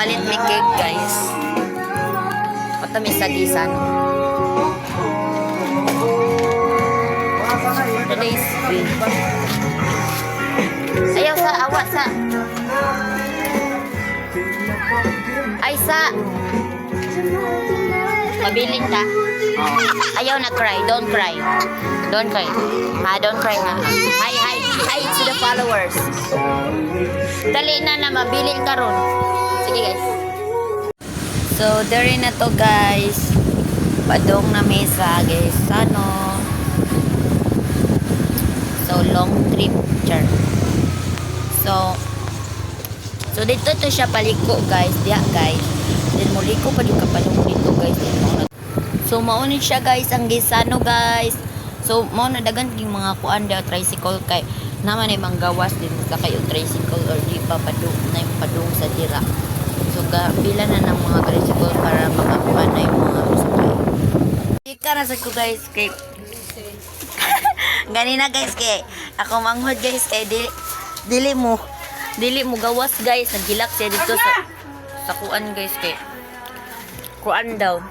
palit may cake, guys. Matamis sa gisan. Today's food. Ayaw sa, awa sa. Ay sa. Mabiling ta. Ayaw na cry. Don't cry. Don't cry. Don't cry ha. Hi to the followers. Dali na mabiling ka ron. Sige guys. So, dari na to guys. Padong na mesa guys. Ano? So, long trip. Char. So dito to siya paliko guys. Diya guys. Then muliko pa yung kapalong dito guys. So, maunit siya guys. Ang gisano guys. So, mo na dagan yung mga kuan daw tricycle kay naman ay manggawas din sa kayo tricycle or di pa padung na yung padung sa dira. So, pila na ng mga tricycle para makakuha na yung mga sakay. Ika na sa ko guys kay ganina guys kay ako manghod guys kay dili mo gawas guys nagilak siya dito sa kuan guys kay kuan daw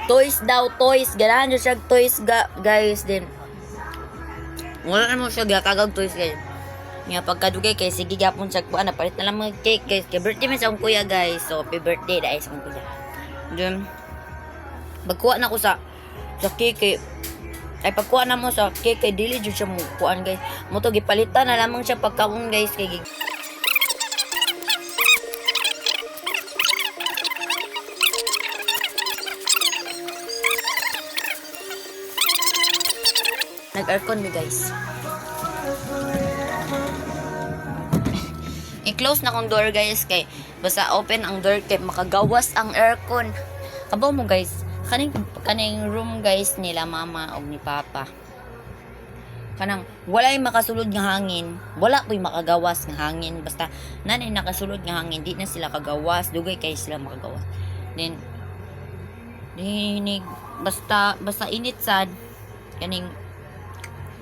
toys ganahan siya toys guys din wala na mo siya gakagag toys guys nga pagkadugay kay sige gyapon siya kuan napalit na lang mga cake guys kay birthday man sa akong kuya guys so happy birthday dai sa akong kuya then bagkuha na ko sa cake ay pagkuha na mo sa cake kay dili jud siya mo kuan guys mo to gipalitan na lamang siya pagkaon guys kay nag-aircon mi guys. I-close na kong door guys kay basta open ang door kay makagawas ang aircon. Kabaw mo guys, kaning room guys nila mama o ni papa. Kanang walay makasulod nga hangin, wala ko'y makagawas nga hangin. Basta nanay nakasulod nga hangin, di na sila kagawas, dugay kay sila makagawas. Then basta init sad kaning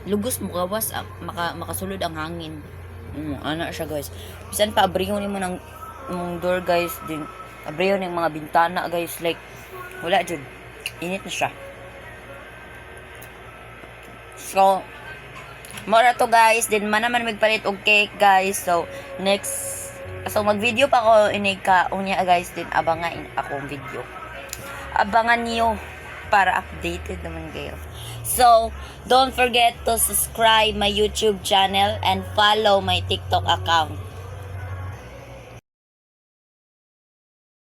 lugos mo gawas makasulod ang hangin. Ana siya guys. Bisan pa abriyon nimo ng door guys, din abriyon ng mga bintana guys like wala jud. Init na siya. So mora to guys, din man naman magpalit og cake guys. So next mag-video pa ako inig ka unya guys, din abangan akong video. Abangan niyo para updated naman kayo. So, don't forget to subscribe my YouTube channel and follow my TikTok account.